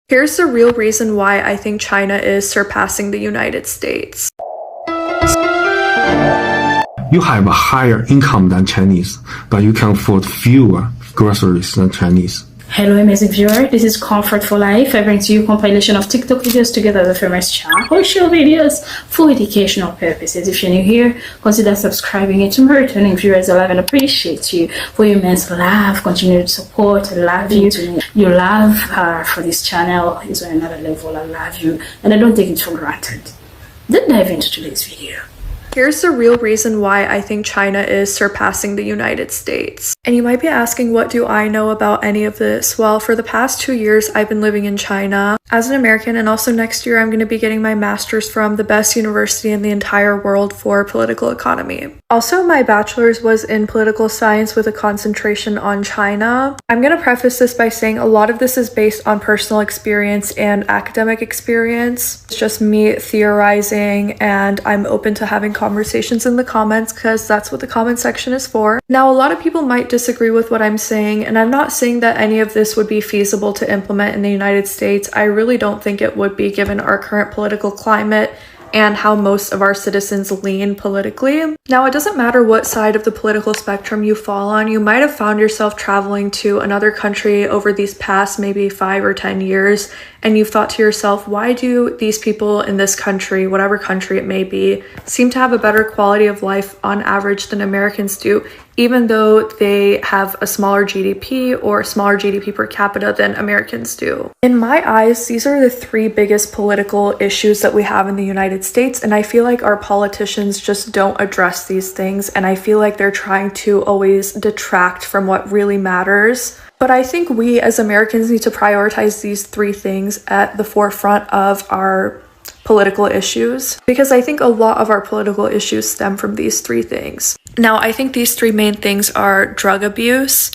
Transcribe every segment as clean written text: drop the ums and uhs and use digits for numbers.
Here's the real reason why I think China is surpassing the United States. You have a higher income than Chinese, but you can afford fewer groceries than Chinese. Hello amazing viewer, this is Comfort for Life. I bring to you a compilation of TikTok videos together with famous social videos for educational purposes. If you're new here, consider subscribing, and to my returning viewers, I love and appreciate you for your immense love, continued support. I love you. Your love for this channel is on another level. I love you and I don't take it for granted. Let's dive into today's video. Here's the real reason why I think China is surpassing the United States. And you might be asking, what do I know about any of this? Well, for the past 2 years, I've been living in China as an American, and also next year I'm going to be getting my master's from the best university in the entire world for political economy. Also, my bachelor's was in political science with a concentration on China. I'm going to preface this by saying a lot of this is based on personal experience and academic experience. It's just me theorizing, and I'm open to having conversations in the comments because that's what the comment section is for. Now, a lot of people might disagree with what I'm saying, and I'm not saying that any of this would be feasible to implement in the United States. I really don't think it would be, given our current political climate and how most of our citizens lean politically. Now, it doesn't matter what side of the political spectrum you fall on. You might have found yourself traveling to another country over these past maybe 5 or 10 years, and you've thought to yourself, why do these people in this country, whatever country it may be, seem to have a better quality of life on average than Americans do, even though they have a smaller GDP or smaller GDP per capita than Americans do? In my eyes, these are the 3 biggest political issues that we have in the United States, and I feel like our politicians just don't address these things, and I feel like they're trying to always detract from what really matters. But I think we as Americans need to prioritize these 3 things at the forefront of our political issues, because I think a lot of our political issues stem from these 3 things. Now, I think these 3 main things are drug abuse,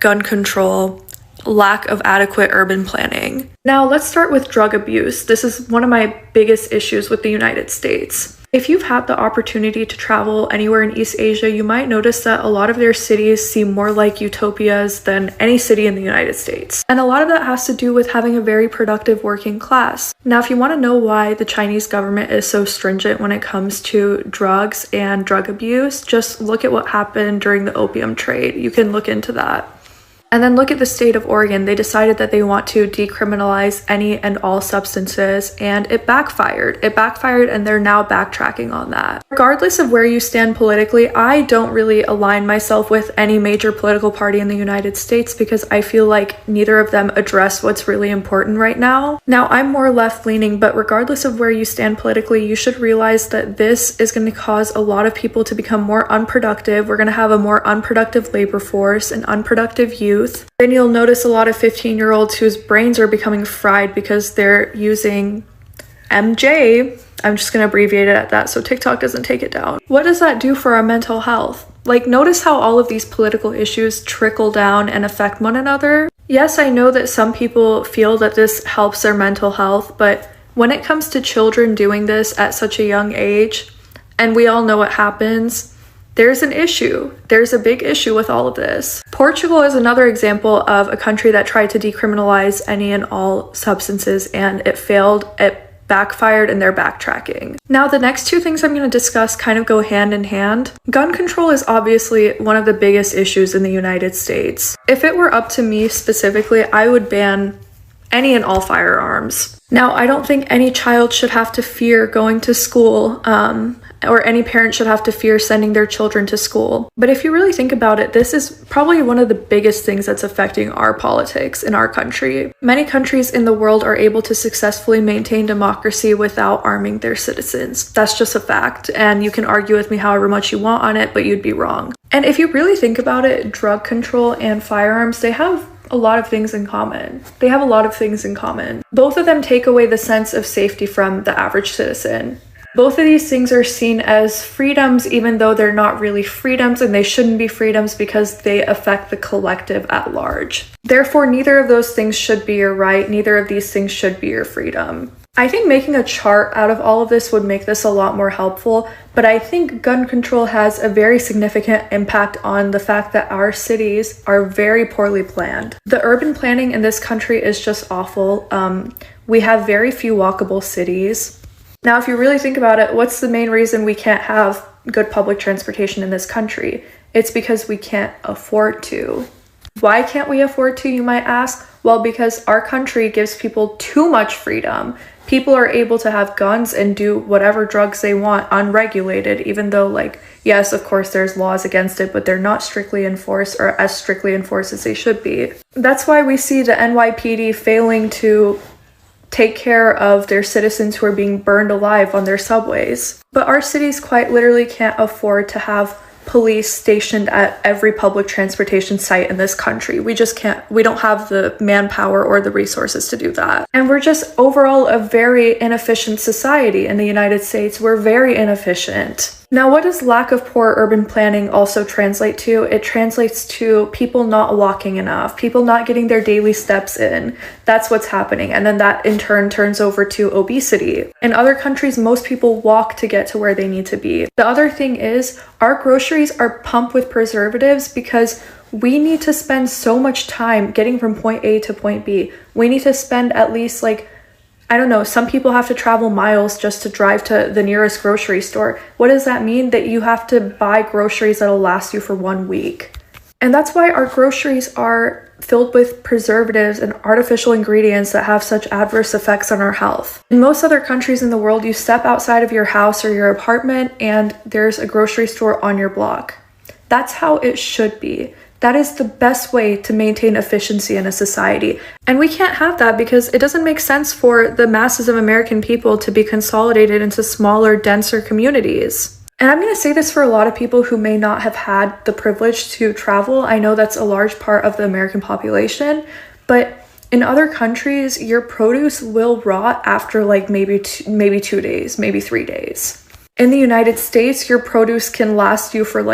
gun control, lack of adequate urban planning. Now, let's start with drug abuse. This is one of my biggest issues with the United States. If you've had the opportunity to travel anywhere in East Asia, you might notice that a lot of their cities seem more like utopias than any city in the United States. And a lot of that has to do with having a very productive working class. Now, if you want to know why the Chinese government is so stringent when it comes to drugs and drug abuse, just look at what happened during the opium trade. You can look into that. And then look at the state of Oregon. They decided that they want to decriminalize any and all substances, and it backfired. It backfired, and they're now backtracking on that. Regardless of where you stand politically, I don't really align myself with any major political party in the United States because I feel like neither of them address what's really important right now. Now, I'm more left-leaning, but regardless of where you stand politically, you should realize that this is going to cause a lot of people to become more unproductive. We're going to have a more unproductive labor force and unproductive youth. Then you'll notice a lot of 15-year-olds whose brains are becoming fried because they're using MJ. I'm just going to abbreviate it at that so TikTok doesn't take it down. What does that do for our mental health? Like, notice how all of these political issues trickle down and affect one another. Yes, I know that some people feel that this helps their mental health, but when it comes to children doing this at such a young age, and we all know what happens, there's an issue. There's a big issue with all of this. Portugal is another example of a country that tried to decriminalize any and all substances, and it failed. It backfired, and they're backtracking. Now, the next 2 things I'm going to discuss kind of go hand in hand. Gun control is obviously one of the biggest issues in the United States. If it were up to me specifically, I would ban any and all firearms. Now, I don't think any child should have to fear going to school, or any parent should have to fear sending their children to school. But if you really think about it, this is probably one of the biggest things that's affecting our politics in our country. Many countries in the world are able to successfully maintain democracy without arming their citizens. That's just a fact, and you can argue with me however much you want on it, but you'd be wrong. And if you really think about it, drug control and firearms, they have a lot of things in common. They have a lot of things in common. Both of them take away the sense of safety from the average citizen. Both of these things are seen as freedoms, even though they're not really freedoms, and they shouldn't be freedoms because they affect the collective at large. Therefore, neither of those things should be your right. Neither of these things should be your freedom. I think making a chart out of all of this would make this a lot more helpful, but I think gun control has a very significant impact on the fact that our cities are very poorly planned. The urban planning in this country is just awful. We have very few walkable cities. Now, if you really think about it, what's the main reason we can't have good public transportation in this country? It's because we can't afford to. Why can't we afford to, you might ask? Well, because our country gives people too much freedom. People are able to have guns and do whatever drugs they want unregulated, even though, like, yes, of course, there's laws against it, but they're not strictly enforced or as strictly enforced as they should be. That's why we see the NYPD failing to take care of their citizens who are being burned alive on their subways. But our cities quite literally can't afford to have police stationed at every public transportation site in this country. We just can't, we don't have the manpower or the resources to do that. And we're just overall a very inefficient society in the United States. We're very inefficient. Now, what does lack of poor urban planning also translate to? It translates to people not walking enough, people not getting their daily steps in. That's what's happening. And then that in turn turns over to obesity. In other countries, most people walk to get to where they need to be. The other thing is our groceries are pumped with preservatives because we need to spend so much time getting from point A to point B. We need to spend at least I don't know, some people have to travel miles just to drive to the nearest grocery store. What does that mean? That you have to buy groceries that'll last you for 1 week. And that's why our groceries are filled with preservatives and artificial ingredients that have such adverse effects on our health. In most other countries in the world, you step outside of your house or your apartment and there's a grocery store on your block. That's how it should be. That is the best way to maintain efficiency in a society. And we can't have that because it doesn't make sense for the masses of American people to be consolidated into smaller, denser communities. And I'm going to say this for a lot of people who may not have had the privilege to travel. I know that's a large part of the American population, but in other countries, your produce will rot after maybe 2 days, maybe 3 days. In the United States, your produce can last you for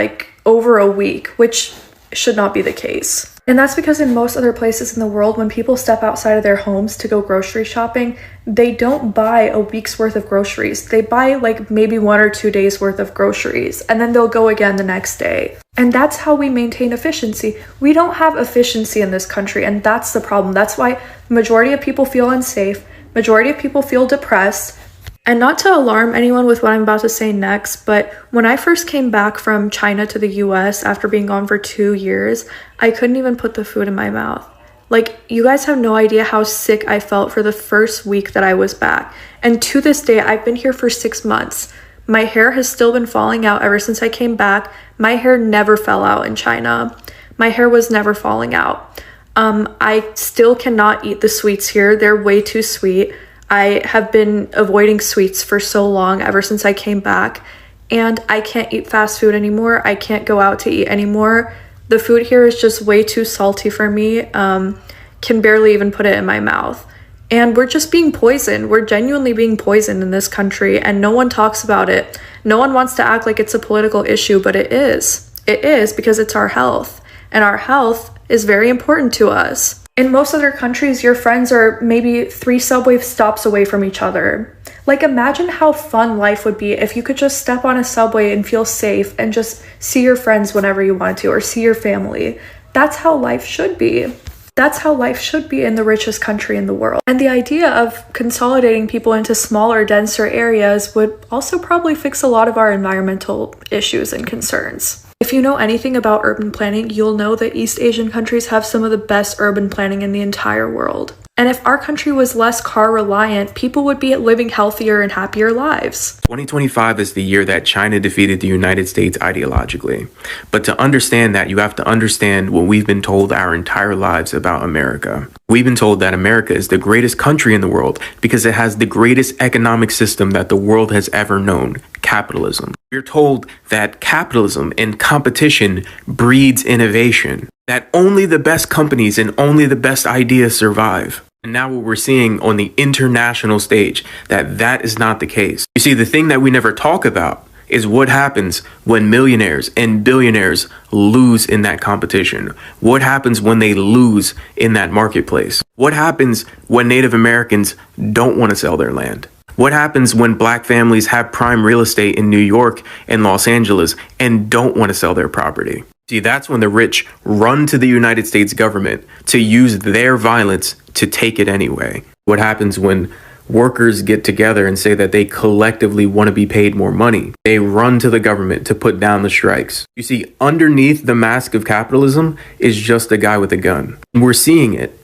over a week, which should not be the case. And that's because in most other places in the world, when people step outside of their homes to go grocery shopping, they don't buy a week's worth of groceries. They buy maybe 1 or 2 days worth of groceries, and then they'll go again the next day. And that's how we maintain efficiency. We don't have efficiency in this country, and that's the problem. That's why the majority of people feel unsafe, majority of people feel depressed. And not to alarm anyone with what I'm about to say next, but when I first came back from China to the US after being gone for 2 years, I couldn't even put the food in my mouth. You guys have no idea how sick I felt for the first week that I was back. And to this day, I've been here for 6 months. My hair has still been falling out ever since I came back. My hair never fell out in China. My hair was never falling out. I still cannot eat the sweets here. They're way too sweet. I have been avoiding sweets for so long, ever since I came back, and I can't eat fast food anymore. I can't go out to eat anymore. The food here is just way too salty for me. Can barely even put it in my mouth. And we're just being poisoned. We're genuinely being poisoned in this country, and no one talks about it. No one wants to act like it's a political issue, but it is. It is, because it's our health, and our health is very important to us. In most other countries, your friends are maybe 3 subway stops away from each other. Imagine how fun life would be if you could just step on a subway and feel safe and just see your friends whenever you wanted to, or see your family. That's how life should be. That's how life should be in the richest country in the world. And the idea of consolidating people into smaller, denser areas would also probably fix a lot of our environmental issues and concerns. If you know anything about urban planning, you'll know that East Asian countries have some of the best urban planning in the entire world. And if our country was less car reliant, people would be living healthier and happier lives. 2025 is the year that China defeated the United States ideologically. But to understand that, you have to understand what we've been told our entire lives about America. We've been told that America is the greatest country in the world because it has the greatest economic system that the world has ever known, capitalism. We're told that capitalism and competition breeds innovation, that only the best companies and only the best ideas survive. And now what we're seeing on the international stage, that is not the case. You see, the thing that we never talk about is what happens when millionaires and billionaires lose in that competition. What happens when they lose in that marketplace? What happens when Native Americans don't want to sell their land? What happens when black families have prime real estate in New York and Los Angeles and don't want to sell their property? See, that's when the rich run to the United States government to use their violence to take it anyway. What happens when workers get together and say that they collectively want to be paid more money? They run to the government to put down the strikes. You see, underneath the mask of capitalism is just a guy with a gun. We're seeing it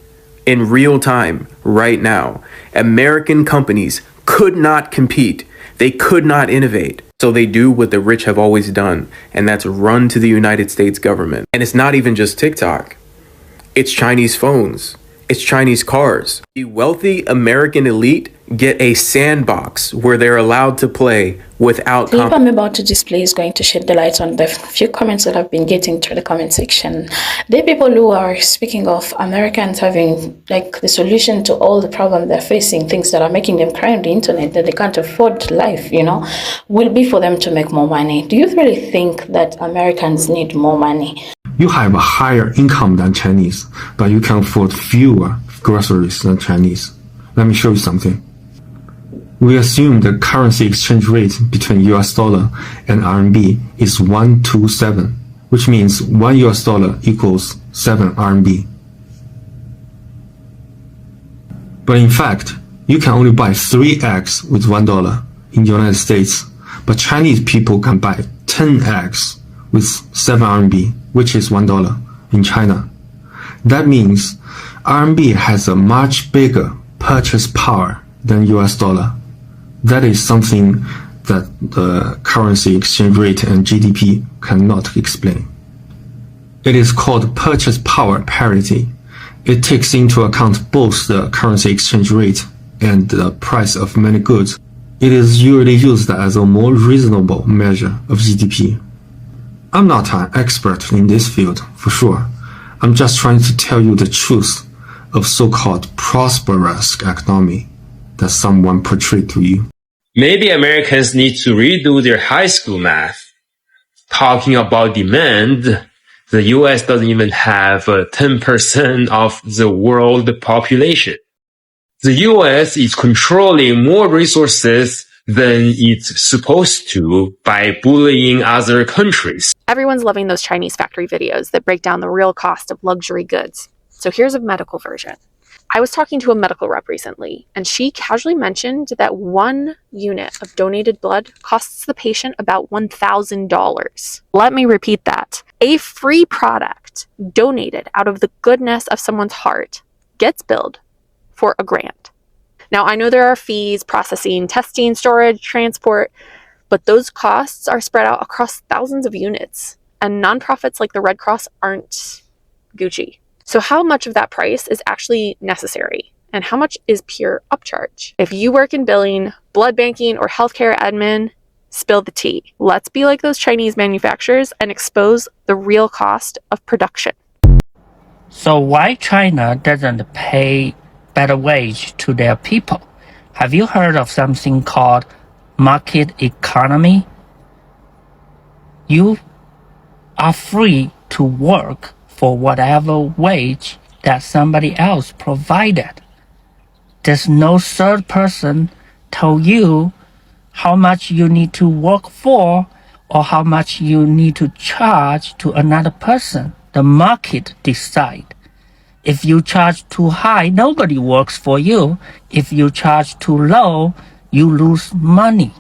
in real time right now. American companies could not compete. They could not innovate. So they do what the rich have always done, and that's run to the United States government. And it's not even just TikTok. It's Chinese phones. It's Chinese cars. The wealthy American elite get a sandbox where they're allowed to play without The clip I'm about to display is going to shed the light on the few comments that I've been getting through the comment section. There are people who are speaking of Americans having like the solution to all the problems they're facing, things that are making them cry on the internet that they can't afford life, will be for them to make more money. Do you really think that Americans need more money? You have a higher income than Chinese, but you can afford fewer groceries than Chinese. Let me show you something. We assume the currency exchange rate between US dollar and RMB is 1 to 7, which means 1 US dollar equals 7 RMB. But in fact, you can only buy 3 eggs with $1 in the United States, but Chinese people can buy 10 eggs with 7 RMB, which is $1 in China. That means RMB has a much bigger purchase power than US dollar. That is something that the currency exchange rate and GDP cannot explain. It is called purchase power parity. It takes into account both the currency exchange rate and the price of many goods. It is usually used as a more reasonable measure of GDP. I'm not an expert in this field, for sure. I'm just trying to tell you the truth of so-called prosperous economy that someone portrayed to you. Maybe Americans need to redo their high school math. Talking about demand, the US doesn't even have 10% of the world population. The US is controlling more resources than it's supposed to by bullying other countries. Everyone's loving those Chinese factory videos that break down the real cost of luxury goods. So here's a medical version. I was talking to a medical rep recently, and she casually mentioned that 1 unit of donated blood costs the patient about $1,000. Let me repeat that. A free product donated out of the goodness of someone's heart gets billed for $1,000. Now, I know there are fees, processing, testing, storage, transport, but those costs are spread out across thousands of units, and nonprofits like the Red Cross aren't Gucci. So how much of that price is actually necessary, and how much is pure upcharge? If you work in billing, blood banking, or healthcare admin, spill the tea. Let's be like those Chinese manufacturers and expose the real cost of production. So why China doesn't pay better wage to their people? Have you heard of something called market economy? You are free to work for whatever wage that somebody else provided. There's no third person tell you how much you need to work for or how much you need to charge to another person. The market decide. If you charge too high, nobody works for you. If you charge too low, you lose money.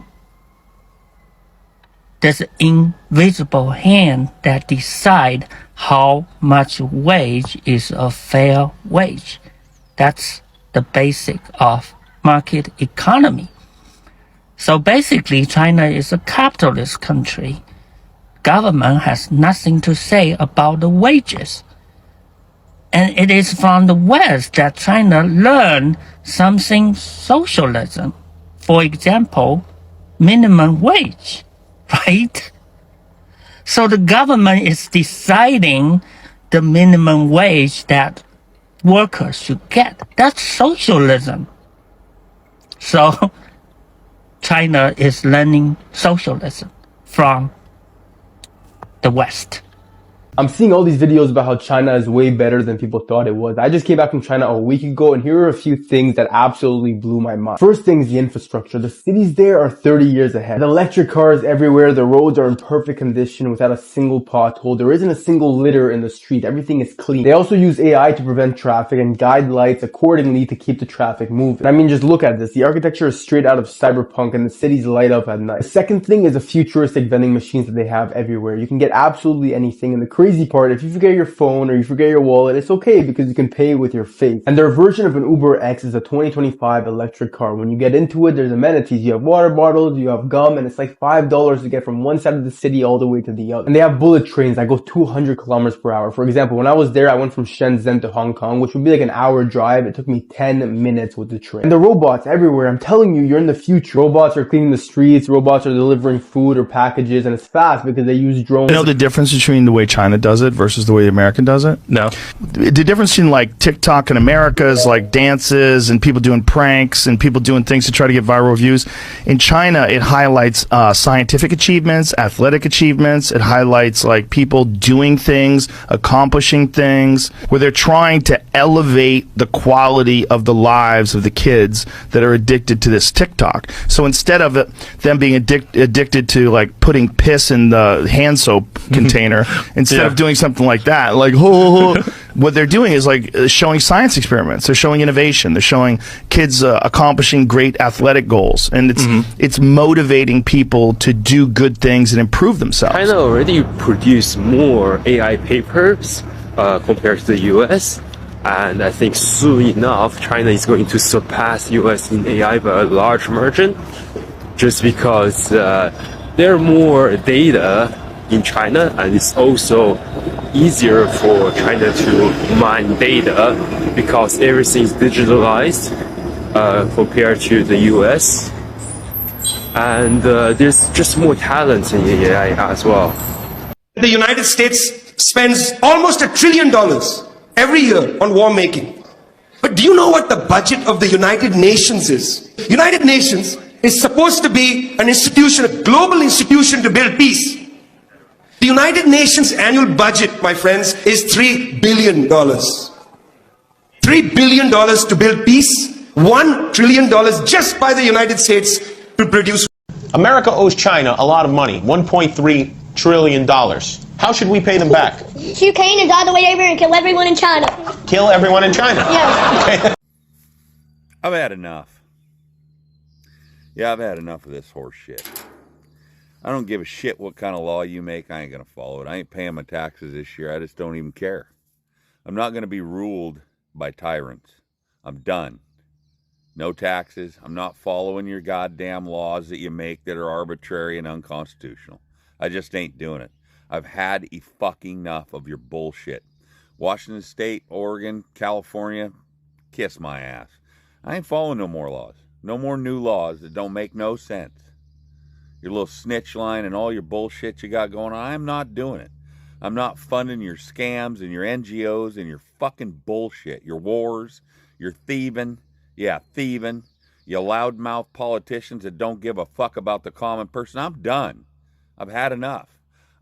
There's an invisible hand that decide how much wage is a fair wage. That's the basic of market economy. So basically, China is a capitalist country. Government has nothing to say about the wages. And it is from the West that China learned something socialism. For example, minimum wage, right? So the government is deciding the minimum wage that workers should get. That's socialism. So China is learning socialism. from the West. I'm seeing all these videos about how China is way better than people thought it was. I just came back from China a week ago, and here are a few things that absolutely blew my mind. First thing is the infrastructure. The cities there are 30 years ahead. The electric cars everywhere. The roads are in perfect condition without a single pothole. There isn't a single litter in the street. Everything is clean. They also use AI to prevent traffic and guide lights accordingly to keep the traffic moving. I mean, just look at this. The architecture is straight out of cyberpunk, and the cities light up at night. The second thing is the futuristic vending machines that they have everywhere. You can get absolutely anything, and the crazy part, if you forget your phone or you forget your wallet, it's okay because you can pay with your face. And their version of an Uber X is a 2025 electric car. When you get into it, there's amenities. You have water bottles, you have gum, and it's like $5 to get from one side of the city all the way to the other. And they have bullet trains that go 200 kilometers per hour. For example, when I was there, I went from Shenzhen to Hong Kong, which would be like an hour drive. It took me 10 minutes with the train. And the robots everywhere. I'm telling you, you're in the future. Robots are cleaning the streets, robots are delivering food or packages, and it's fast because they use drones. You know the difference between the way China does it versus the way America does it? No. The difference in like TikTok in America is like dances and people doing pranks and people doing things to try to get viral views. In China, it highlights scientific achievements, athletic achievements. It highlights like people doing things, accomplishing things, where they're trying to elevate the quality of the lives of the kids that are addicted to this TikTok. So instead of them being addicted to like putting piss in the hand soap container, instead of doing something like that, like what they're doing is like showing science experiments. They're showing innovation. They're showing kids accomplishing great athletic goals, and it's motivating people to do good things and improve themselves. China already produce more AI papers compared to the US, and I think soon enough China is going to surpass US in AI by a large margin, just because there are more data in China, and it's also easier for China to mine data because everything's digitalized compared to the US, and there's just more talent in AI as well. The United States spends almost $1 trillion every year on war making. But do you know what the budget of the United Nations is? United Nations is supposed to be an institution, a global institution to build peace. The United Nations annual budget, my friends, is $3 billion. $3 billion to build peace, $1 trillion just by the United States to produce. America owes China a lot of money, $1.3 trillion. How should we pay them back? Shoot Kane and die the way over and kill everyone in China. Kill everyone in China? Yeah. Okay. I've had enough. Yeah, I've had enough of this horse shit. I don't give a shit what kind of law you make. I ain't going to follow it. I ain't paying my taxes this year. I just don't even care. I'm not going to be ruled by tyrants. I'm done. No taxes. I'm not following your goddamn laws that you make that are arbitrary and unconstitutional. I just ain't doing it. I've had fucking enough of your bullshit. Washington State, Oregon, California, kiss my ass. I ain't following no more laws. No more new laws that don't make no sense. Your little snitch line and all your bullshit you got going on, I'm not doing it. I'm not funding your scams and your NGOs and your fucking bullshit. Your wars, your thieving. Yeah, thieving. You loudmouth politicians that don't give a fuck about the common person. I'm done. I've had enough.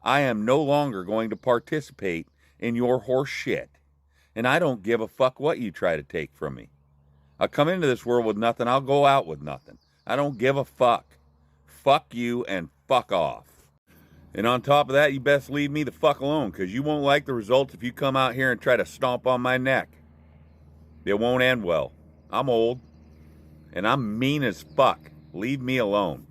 I am no longer going to participate in your horse shit. And I don't give a fuck what you try to take from me. I come into this world with nothing. I'll go out with nothing. I don't give a fuck. Fuck you and fuck off. And on top of that, you best leave me the fuck alone, because you won't like the results if you come out here and try to stomp on my neck. It won't end well. I'm old. And I'm mean as fuck. Leave me alone.